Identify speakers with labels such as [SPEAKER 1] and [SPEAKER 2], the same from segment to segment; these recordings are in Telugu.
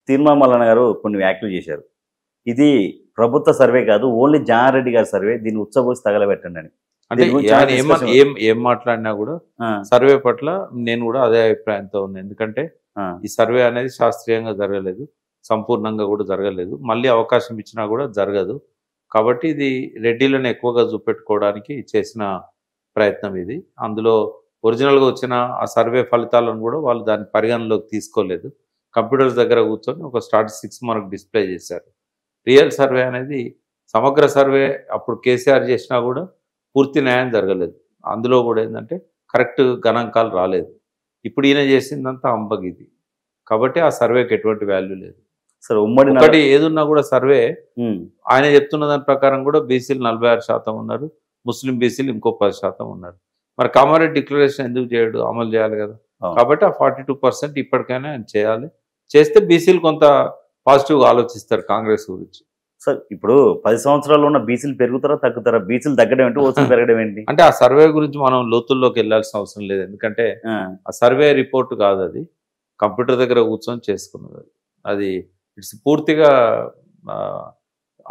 [SPEAKER 1] తీర్మాన్ మల్లన్న గారు కొన్ని వ్యాఖ్యలు చేశారు. ఇది ప్రభుత్వ సర్వే కాదు, ఓన్లీ జానారెడ్డి గారి సర్వే, దీన్ని ఉచ్చబోసి తగలబెట్టండి అని.
[SPEAKER 2] అంటే ఆయన ఏం మాట్లాడినా కూడా సర్వే పట్ల నేను కూడా అదే అభిప్రాయంతో ఉన్నాను. ఎందుకంటే ఈ సర్వే అనేది శాస్త్రీయంగా జరగలేదు, సంపూర్ణంగా కూడా జరగలేదు, మళ్ళీ అవకాశం ఇచ్చినా కూడా జరగదు. కాబట్టి ఇది రెడ్డిలను ఎక్కువగా చూపెట్టుకోవడానికి చేసిన ప్రయత్నం ఇది. అందులో ఒరిజినల్గా వచ్చిన ఆ సర్వే ఫలితాలను కూడా వాళ్ళు దాన్ని పరిగణలోకి తీసుకోలేదు. కంప్యూటర్స్ దగ్గర కూర్చొని ఒక స్టాటిస్టిక్స్ మనకు డిస్ప్లే చేశారు. రియల్ సర్వే అనేది సమగ్ర సర్వే అప్పుడు కేసీఆర్ చేసినా కూడా పూర్తి న్యాయం జరగలేదు. అందులో కూడా ఏంటంటే కరెక్ట్ గణాంకాలు రాలేదు. ఇప్పుడు ఈయన చేసిందంతా అంబగిది. కాబట్టి ఆ సర్వేకి ఎటువంటి వాల్యూ లేదు.
[SPEAKER 1] సరే, ఉమ్మడి
[SPEAKER 2] ఒకటి ఏదున్నా కూడా సర్వే ఆయన చెప్తున్న దాని ప్రకారం కూడా బీసీలు 46% ఉన్నారు, ముస్లిం బీసీలు ఇంకో 10% ఉన్నారు. మరి కామారెడ్డి డిక్లరేషన్ ఎందుకు చేయడు? అమలు చేయాలి కదా. కాబట్టి ఆ 42% ఇప్పటికైనా ఆయన చేయాలి. చేస్తే బీసీలు కొంత పాజిటివ్గా ఆలోచిస్తారు కాంగ్రెస్ గురించి.
[SPEAKER 1] సార్, ఇప్పుడు 10 సంవత్సరాల్లో ఉన్న బీసీలు పెరుగుతారా తగ్గుతారా? బీసీలు తగ్గడం ఏంటి, ఓసీలు పెరగడం ఏంటి?
[SPEAKER 2] అంటే ఆ సర్వే గురించి మనం లోతుల్లోకి వెళ్ళాల్సిన అవసరం లేదు. ఎందుకంటే ఆ సర్వే రిపోర్ట్ కాదు, అది కంప్యూటర్ దగ్గర కూర్చొని చేసుకున్నది. అది ఇట్స్ పూర్తిగా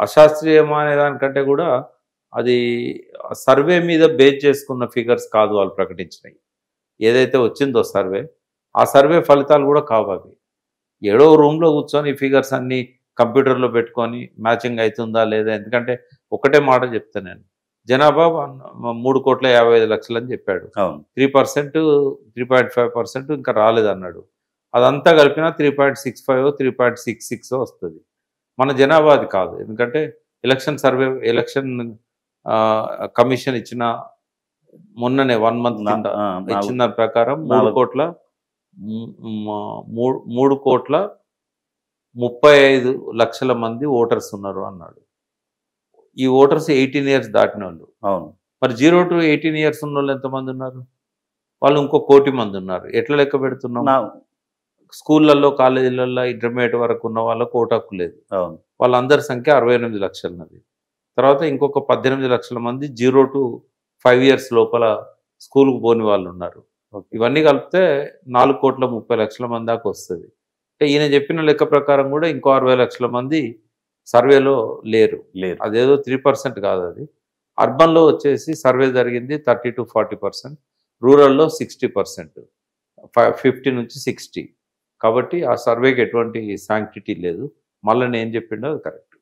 [SPEAKER 2] అశాస్త్రీయమా అనే దానికంటే కూడా అది సర్వే మీద బేస్ చేసుకున్న ఫిగర్స్ కాదు వాళ్ళు ప్రకటించినాయి. ఏదైతే వచ్చిందో సర్వే, ఆ సర్వే ఫలితాలు కూడా కావు అవి. ఏడో రూమ్లో కూర్చొని ఈ ఫిగర్స్ అన్నీ కంప్యూటర్లో పెట్టుకొని మ్యాచింగ్ అవుతుందా లేదా. ఎందుకంటే ఒకటే మాట చెప్తాను నేను, జనాభా 3,50,00,000 అని చెప్పాడు. 3%, 3.5% ఇంకా రాలేదన్నాడు. అదంతా కలిపినా 3.65, 3.66 వస్తుంది. మన జనాభా అది కాదు. ఎందుకంటే ఎలక్షన్ కమిషన్ ఇచ్చిన మొన్ననే 1 month కింద ఇచ్చిన దాని ప్రకారం 3,35,00,000 మంది ఓటర్స్ ఉన్నారు అన్నాడు. ఈ ఓటర్స్ 18 years దాటిన వాళ్ళు.
[SPEAKER 1] అవును.
[SPEAKER 2] మరి 0 to 18 years ఉన్న వాళ్ళు ఎంతమంది ఉన్నారు? వాళ్ళు ఇంకో 1 కోటి మంది ఉన్నారు. ఎట్లా లెక్క పెడుతున్నాం? స్కూళ్ళల్లో, కాలేజీలలో ఇంటర్మీడియట్ వరకు ఉన్న వాళ్ళకు ఓటు హక్కు లేదు. వాళ్ళందరి సంఖ్య 68 లక్షలన్నది. తర్వాత ఇంకొక 18 లక్షల మంది 0 to 5 years లోపల స్కూల్కు పోని వాళ్ళు ఉన్నారు. ఇవన్నీ కలిపితే 4,30,00,000 మంది దాకా వస్తుంది. అంటే ఈయన చెప్పిన లెక్క ప్రకారం కూడా ఇంకో 60 లక్షల మంది సర్వేలో లేరు. అదేదో 3% కాదు అది. అర్బన్లో వచ్చేసి సర్వే జరిగింది 30 to 40%, రూరల్లో 60%, 50 నుంచి 60. కాబట్టి ఆ సర్వేకి ఎటువంటి శాంక్టిటీ లేదు. మళ్ళీ నేను చెప్పిండో అది కరెక్ట్.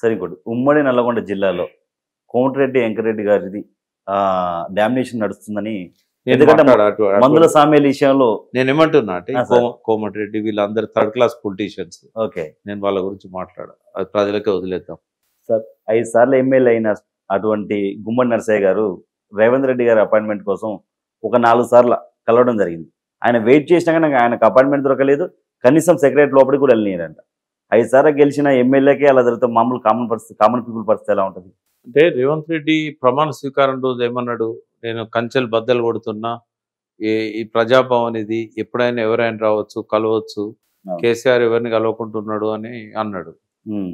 [SPEAKER 1] సరే, ఇంకోటి, ఉమ్మడి నల్లగొండ జిల్లాలో కోమటిరెడ్డి వెంకటరెడ్డి గారిది డామినేషన్ నడుస్తుందని, ఎందుకంటే మందుల సామ్యాల విషయంలో
[SPEAKER 2] నేను ఏమంటున్నా అంటే కోమటిరెడ్డి వీళ్ళందరూ థర్డ్ క్లాస్ పొలిటీషియన్స్.
[SPEAKER 1] ఓకే,
[SPEAKER 2] నేను వాళ్ళ గురించి అది ప్రజలకే వదిలేద్దాం.
[SPEAKER 1] సార్, 5 సార్లు ఎమ్మెల్యే అయిన అటువంటి గుమ్మడి నరసయ్య గారు రేవంత్ రెడ్డి గారి అపాయింట్మెంట్ కోసం ఒక 4 సార్లు కలవడం జరిగింది. ఆయన వెయిట్ చేసినా కానీ ఆయనకు అపాయింట్మెంట్ దొరకలేదు. కనీసం సెక్రటరీ లోపలికి కూడా వెళ్ళినారంట. 5 సార్లు గెలిచిన ఎమ్మెల్యేకే అలా జరిగితే మామూలు కామన్ పీపుల్ పరిస్థితి ఎలా ఉంటుంది?
[SPEAKER 2] అంటే రేవంత్ రెడ్డి ప్రమాణ స్వీకారం రోజు ఏమన్నాడు? నేను కంచెలు బద్దలు కొడుతున్నా, ఈ ప్రజాభవన్ ఇది ఎప్పుడైనా ఎవరైనా రావచ్చు, కలవచ్చు, కేసీఆర్ ఎవరిని కలవకుంటున్నాడు అని అన్నాడు.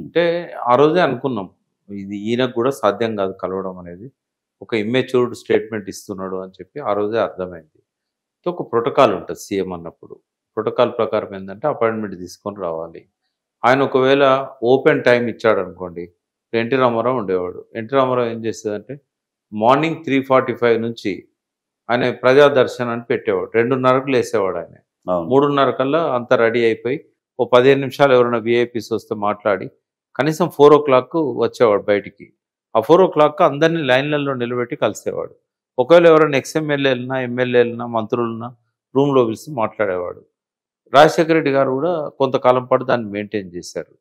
[SPEAKER 2] అంటే ఆ రోజే అనుకున్నాం ఇది ఈయనకు కూడా సాధ్యం కాదు కలవడం అనేది, ఒక ఇమ్మెచ్యూర్డ్ స్టేట్మెంట్ ఇస్తున్నాడు అని చెప్పి ఆ రోజే అర్థమైంది. ఒక ప్రోటోకాల్ ఉంటుంది సీఎం అన్నప్పుడు. ప్రోటోకాల్ ప్రకారం ఏంటంటే అపాయింట్మెంట్ తీసుకొని రావాలి. ఆయన ఒకవేళ ఓపెన్ టైం ఇచ్చాడు అనుకోండి, ఎన్టీ రామారావు ఉండేవాడు. ఎన్టీ రామారావు ఏం చేసేదంటే మార్నింగ్ 3:45 నుంచి ఆయన ప్రజా దర్శనాన్ని పెట్టేవాడు. 2:30కు లేసేవాడు ఆయన. 3:30 కల్లా అంతా రెడీ అయిపోయి ఓ 15 నిమిషాలు ఎవరైనా విఐపీస్ వస్తే మాట్లాడి కనీసం 4 o'clock వచ్చేవాడు బయటికి. ఆ 4 o'clock అందరినీ లైన్లలో నిలబెట్టి కలిసేవాడు. ఒకవేళ ఎవరైనా ఎమ్మెల్యేలన్నా, ఎమ్మెల్యేలన్నా, మంత్రులన్నా రూమ్లో పిలిచి మాట్లాడేవాడు. రాజశేఖర రెడ్డి గారు కూడా కొంతకాలం పాటు దాన్ని మెయింటైన్ చేశారు.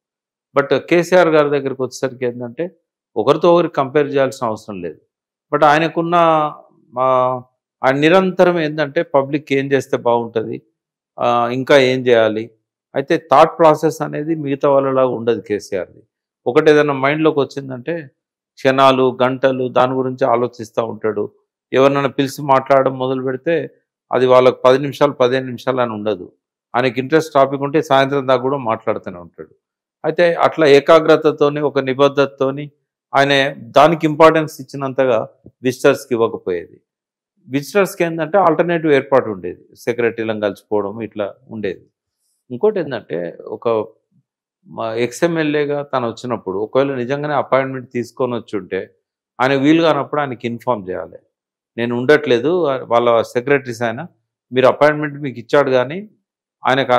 [SPEAKER 2] బట్ కేసీఆర్ గారి దగ్గరికి వచ్చేసరికి ఏంటంటే ఒకరితో ఒకరికి కంపేర్ చేయాల్సిన అవసరం లేదు. బట్ ఆయనకున్న ఆయన నిరంతరం ఏంటంటే పబ్లిక్ ఏం చేస్తే బాగుంటుంది, ఇంకా ఏం చేయాలి, అయితే థాట్ ప్రాసెస్ అనేది మిగతా వాళ్ళలాగా ఉండదు కేసీఆర్ది. ఒకటి ఏదైనా మైండ్లోకి వచ్చిందంటే క్షణాలు, గంటలు దాని గురించి ఆలోచిస్తూ ఉంటాడు. ఎవరినైనా పిలిచి మాట్లాడడం మొదలు పెడితే అది వాళ్ళకి 10 నిమిషాలు 15 నిమిషాలు అని ఉండదు. ఆయనకి ఇంట్రెస్ట్ టాపిక్ ఉంటే సాయంత్రం దాకా కూడా మాట్లాడుతూనే ఉంటాడు. అయితే అట్లా ఏకాగ్రతతోని, ఒక నిబద్ధతతోని ఆయన దానికి ఇంపార్టెన్స్ ఇచ్చినంతగా విజిటర్స్కి ఇవ్వకపోయేది. విజిటర్స్కి ఏంటంటే ఆల్టర్నేటివ్ ఏర్పాటు ఉండేది, సెక్రటరీలను కలిసిపోవడం ఇట్లా ఉండేది. ఇంకోటి ఏంటంటే ఒక ఎక్స్ఎమ్మెల్యేగా తను వచ్చినప్పుడు ఒకవేళ నిజంగానే అపాయింట్మెంట్ తీసుకొని వచ్చి ఉంటే ఆయన వీలు కానప్పుడు ఆయనకి ఇన్ఫామ్ చేయాలి. నేను ఉండట్లేదు వాళ్ళ సెక్రటరీస్ ఆయన మీరు అపాయింట్మెంట్ మీకు ఇచ్చాడు కానీ ఆయనకు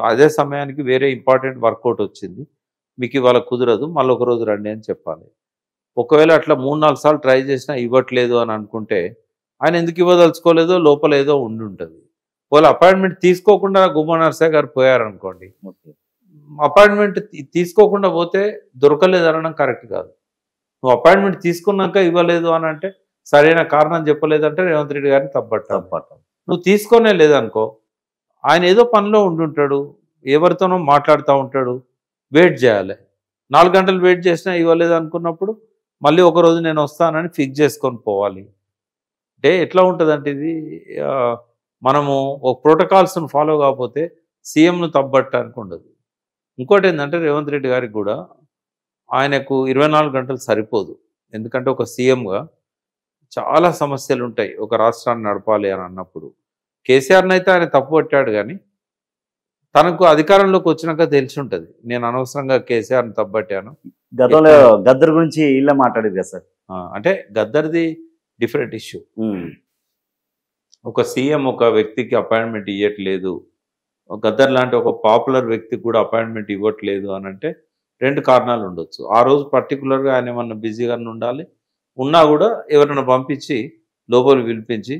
[SPEAKER 2] అదే సమయానికి వేరే ఇంపార్టెంట్ వర్కౌట్ వచ్చింది, మీకు ఇవాళ కుదరదు, మళ్ళీ ఒక రోజు రండి అని చెప్పాలి. ఒకవేళ అట్లా 3-4 సార్లు ట్రై చేసినా ఇవ్వట్లేదు అని అనుకుంటే ఆయన ఎందుకు ఇవ్వదలుచుకోలేదో లోపల ఏదో ఉండి ఉంటుంది. వాళ్ళు అపాయింట్మెంట్ తీసుకోకుండా గుమ్మా నరసయ్య గారు పోయారనుకోండి, అపాయింట్మెంట్ తీసుకోకుండా పోతే దొరకలేదు అనడం కరెక్ట్ కాదు. నువ్వు అపాయింట్మెంట్ తీసుకున్నాక ఇవ్వలేదు అని అంటే సరైన కారణం చెప్పలేదంటే రేవంత్ రెడ్డి గారిని తప్పట్టు. నువ్వు తీసుకోనే లేదనుకో, ఆయన ఏదో పనిలో ఉండుంటాడు, ఎవరితోనో మాట్లాడుతూ ఉంటాడు, వెయిట్ చేయాలి. 4 గంటలు వెయిట్ చేసినా ఇవ్వలేదు అనుకున్నప్పుడు మళ్ళీ ఒకరోజు నేను వస్తానని ఫిక్స్ చేసుకొని పోవాలి. అంటే ఎట్లా ఉంటుందంటే ఇది మనము ఒక ప్రోటోకాల్స్ను ఫాలో కాకపోతే సీఎంను తప్పట్టడానికి ఉండదు. ఇంకోటి ఏంటంటే రేవంత్ రెడ్డి గారికి కూడా ఆయనకు 24 గంటలు సరిపోదు. ఎందుకంటే ఒక సీఎంగా చాలా సమస్యలు ఉంటాయి ఒక రాష్ట్రాన్ని నడపాలి అని అన్నప్పుడు. కేసీఆర్ని అయితే ఆయన తప్పు పట్టాడు కానీ తనకు అధికారంలోకి వచ్చినాక తెలిసి ఉంటుంది నేను అనవసరంగా కేసీఆర్ని తప్పట్టాను.
[SPEAKER 1] గతంలో గద్దర్ గురించి ఇలా మాట్లాడేది కదా సార్.
[SPEAKER 2] అంటే గద్దర్ది డిఫరెంట్ ఇష్యూ. ఒక సీఎం ఒక వ్యక్తికి అపాయింట్మెంట్ ఇవ్వట్లేదు, గద్దర్ లాంటి ఒక పాపులర్ వ్యక్తికి కూడా అపాయింట్మెంట్ ఇవ్వట్లేదు అని అంటే 2 కారణాలు ఉండొచ్చు. ఆ రోజు పర్టికులర్గా ఆయన ఏమన్నా బిజీగా ఉండాలి, ఉన్నా కూడా ఎవరైనా పంపించి లోపలికి పిలిపించి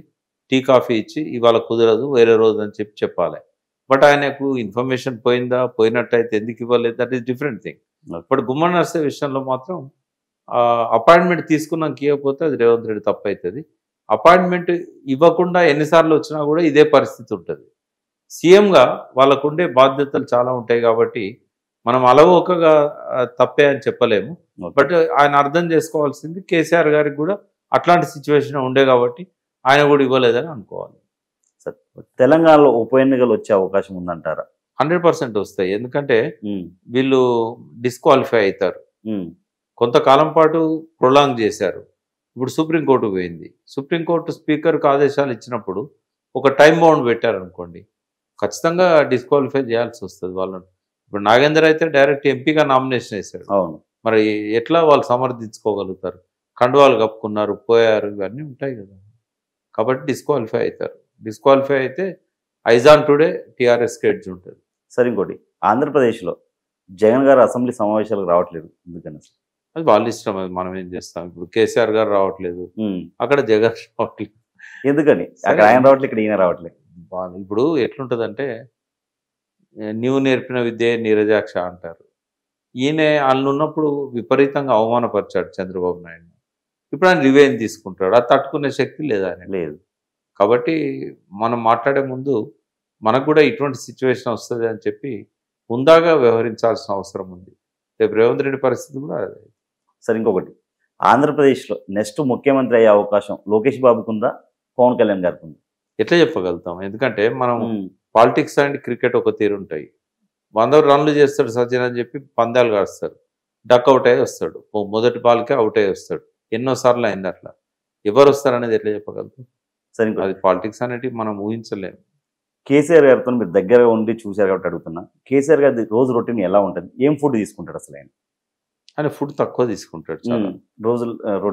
[SPEAKER 2] టీ కాఫీ ఇచ్చి ఇవాళ కుదరదు వేరే రోజు అని చెప్పాలి. బట్ ఆయనకు ఇన్ఫర్మేషన్ పోయినట్టయితే ఎందుకు ఇవ్వలేదు, that is different thing. But గుమ్మా నరసయ్య విషయంలో మాత్రం అపాయింట్మెంట్ తీసుకున్నాక ఇవ్వకపోతే అది రేవంత్ రెడ్డి తప్పు అవుతుంది. అపాయింట్మెంట్ ఇవ్వకుండా ఎన్నిసార్లు వచ్చినా కూడా ఇదే పరిస్థితి ఉంటుంది. సీఎంగా వాళ్ళకుండే బాధ్యతలు చాలా ఉంటాయి కాబట్టి మనం అలవోకగా తప్పే అని చెప్పలేము. బట్ ఆయన అర్థం చేసుకోవాల్సింది కేసీఆర్ గారికి కూడా అట్లాంటి సిచ్యువేషన్ ఉండే కాబట్టి ఆయన కూడా ఇవ్వలేదని అనుకోవాలి.
[SPEAKER 1] సార్ తెలంగాణలో ఉప ఎన్నికలు వచ్చే అవకాశం ఉందంటారా?
[SPEAKER 2] 100% వస్తాయి. ఎందుకంటే వీళ్ళు డిస్క్వాలిఫై అవుతారు. కొంతకాలం పాటు ప్రొలాంగ్ చేశారు. ఇప్పుడు సుప్రీంకోర్టు పోయింది. సుప్రీంకోర్టు స్పీకర్కి ఆదేశాలు ఇచ్చినప్పుడు ఒక టైం బౌండ్ పెట్టారనుకోండి, ఖచ్చితంగా డిస్క్వాలిఫై చేయాల్సి వస్తుంది వాళ్ళని. ఇప్పుడు నాగేందర్ అయితే డైరెక్ట్ ఎంపీగా నామినేషన్ వేశాడు.
[SPEAKER 1] అవును,
[SPEAKER 2] మరి ఎట్లా వాళ్ళు సమర్థించుకోగలుగుతారు? కండువాలు కప్పుకున్నారు, పోయారు, ఇవన్నీ ఉంటాయి కదా. కాబట్టి డిస్క్వాలిఫై అవుతారు. డిస్క్వాలిఫై అయితే ఐజాన్ టుడే టీఆర్ఎస్ క్రెడిట్ ఉంటుంది.
[SPEAKER 1] సరే, ఇంకోటి ఆంధ్రప్రదేశ్లో జగన్ గారు అసెంబ్లీ సమావేశాలకు రావట్లేదు ఎందుకని?
[SPEAKER 2] అది వాళ్ళ ఇష్టం, అది మనం ఏం చేస్తాం. ఇప్పుడు కేసీఆర్ గారు రావట్లేదు, అక్కడ జగన్ రావట్లేదు.
[SPEAKER 1] ఎందుకని? అక్కడ ఆయన రావట్లేదు, ఇక్కడ ఈయన రావట్లేదు.
[SPEAKER 2] ఇప్పుడు ఎట్లుంటుందంటే నీవు నేర్పిన విద్య నీరజాక్ష అంటారు. ఈయన వాళ్ళు ఉన్నప్పుడు విపరీతంగా అవమానపరిచాడు చంద్రబాబు నాయుడు. ఇప్పుడు ఆయన రివెంజ్ తీసుకుంటాడు, అది తట్టుకునే శక్తి లేదా ఆయన లేదు. కాబట్టి మనం మాట్లాడే ముందు మనకు కూడా ఇటువంటి సిచ్యువేషన్ వస్తుంది అని చెప్పి హుందాగా వ్యవహరించాల్సిన అవసరం ఉంది. రేపు రేవంత్ రెడ్డి పరిస్థితి కూడా అదే.
[SPEAKER 1] సరే, ఇంకొకటి ఆంధ్రప్రదేశ్లో నెక్స్ట్ ముఖ్యమంత్రి అయ్యే అవకాశం లోకేష్ బాబుకు ఉందా, పవన్ కళ్యాణ్ గారికి ఉందా?
[SPEAKER 2] ఎట్లా చెప్పగలుగుతాం? ఎందుకంటే మనం పాలిటిక్స్ అండ్ క్రికెట్ ఒక తీరు ఉంటాయి. 100 రన్లు చేస్తాడు సచిన్ అని చెప్పి పందాలు కాస్తాడు, డక్ అవుట్ అయ్యి వస్తాడు, మొదటి బాల్కే అవుట్ అయ్యి వస్తాడు. ఎన్నోసార్లు అయింది అట్లా. ఎవరు వస్తారనేది ఎట్లా చెప్పగలుగుతాం?
[SPEAKER 1] సరే,
[SPEAKER 2] అది పాలిటిక్స్ అనేటివి మనం ఊహించలేము.
[SPEAKER 1] కేసీఆర్ గారితో మీరు దగ్గర ఉండి చూశారు కాబట్టి అడుగుతున్నా, కేసీఆర్ గారి రోజు రొటీన్ ఎలా ఉంటుంది? ఏం ఫుడ్ తీసుకుంటాడు అసలు ఆయన?
[SPEAKER 2] ఫుడ్ తక్కువ తీసుకుంటాడు చాలా.
[SPEAKER 1] రోజు రొటీన్